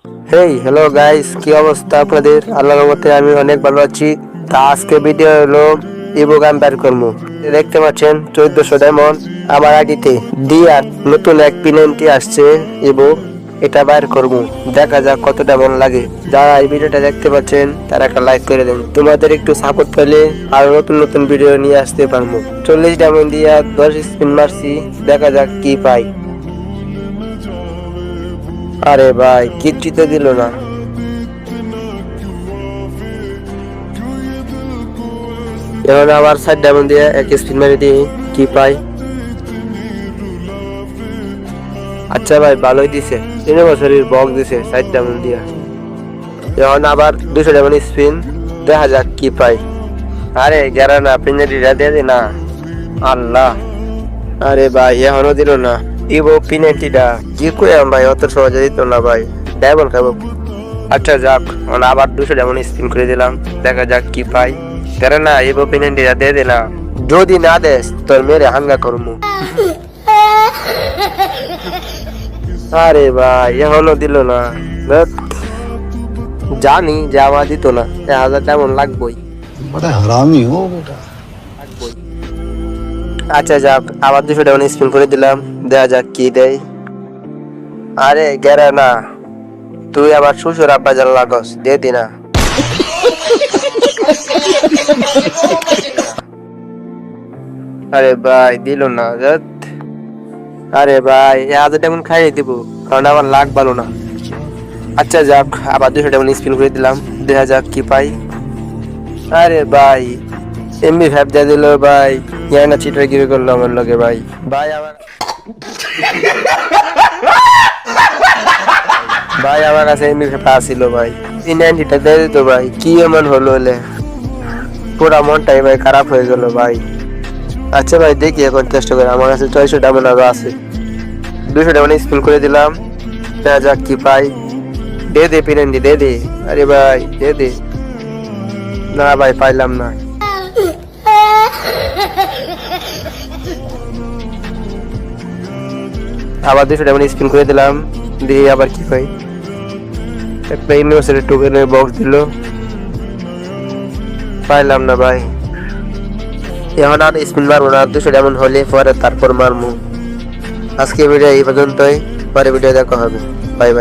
Hey hello guys, কি অবস্থা আপনাদের? আল্লাহর রহমতে আমি অনেক ভালো আছি। তা আজকে ভিডিও হলো ইবো গান বের করবো। দেখতে পাচ্ছেন 1400 ডায়মন্ড আমার আইডিতে দিয়ে নতুন এক পিনেন্টি আসছে ইবো, এটা বের করবো। দেখা যাক কত ডায়মন্ড লাগে। যারা এই ভিডিওটা দেখতে পাচ্ছেন তারা একটা লাইক করে দেন। তোমাদের একটু সাপোর্ট পেলে আরো নতুন নতুন ভিডিও নিয়ে আসতে পারবো। 40 ডায়মন্ড দিয়ে 10 স্পিন মারছি, দেখা যাক কি পাই। আরে ভাই কিচ্ছু তো দিল না। এখন আবার 60 ডায়মন্ড দিয়ে এক স্পিন মেরে দিই, কি পাই। আচ্ছা ভাই ভালোই দিছে, 3 বছরের বক্স দিছে 60 ডায়মন্ড দিয়ে। এখন আবার 200 ডায়মন্ড স্পিন, দেখা যাক কি পাই। আরে গেরা না, পিনারিটা দিয়ে দে না। আল্লাহ, আরে ভাই এখনো দিল না। ইবো পিনারিটা কি কইলাম ভাই, অত সহজে দিত না ভাই, ডায়মন্ড খাবো। আচ্ছা যাক, এখন আবার 200 ডায়মন্ড স্পিন করে দিলাম, দেখা যাক কি পাই। তেরে না ইবো পিনারিটা দিয়ে দে না। যদি না দেস তোর মেরে হাঙ্গা করমু। আরে ভাই এখনো দিল না। ধ্যাৎ, জানি যে আমার দিত না, 1000 ডায়মন্ড লাগবই। बड़ा हरामी हो बेटा। আচ্ছা যাক, আবার 200 ডায়মন্ড স্পিন করে দিলাম, দেখা যাক কি দেয়। আরে গেরা না, তুই আবার শ্বশুর আব্বা জ্বালা লাগস, দিয়ে দি না। আরে ভাই দিল না। ধ্যাৎ, আরে ভাই 1000 ডায়মন্ড খাইয়ে দিব, কারণ আমার লাগ ভালো না। আচ্ছা যাক, আবার 200 ডায়মন্ড স্পিন করে দিলাম, দেখা যাক কি পাই। আরে ভাই এমবি 5 দিয়ে দিল ভাই, না চিটার গিরে করলো আমার লগে ভাই। ভাই আমার ভাই আমার কাছে এমবি 5 আসছিল ভাই, 390টা দিয়ে দিত ভাই। কি এমন হলো হলে, পুরা মনটাই ভাই খারাপ হয়ে গেল ভাই। আচ্ছা ভাই দেখি এখন চেষ্টা করে, আমার কাছে 600 ডায়মন্ড আরো আছে। 200 ডায়মন্ড স্পিন করে দিলাম, দেখা যাক কি পাই। দে দে পিরেন্ডি দে দে, আরে ভাই দে দে। না ভাই পাইলাম না। আবার 200 ডায়মন্ড স্পিন করে দিলাম, দিয়ে আবার কি পাই। একটা ইউনিভার্সিটি টোকেনের বক্স দিল, পাইলাম না ভাই। এখন আর স্পিন মারবো না, 200 ডায়মন্ড হলে পরে তারপর মারবো। আজকে ভিডিও এই পর্যন্তই, পরে ভিডিও দেখা হবে।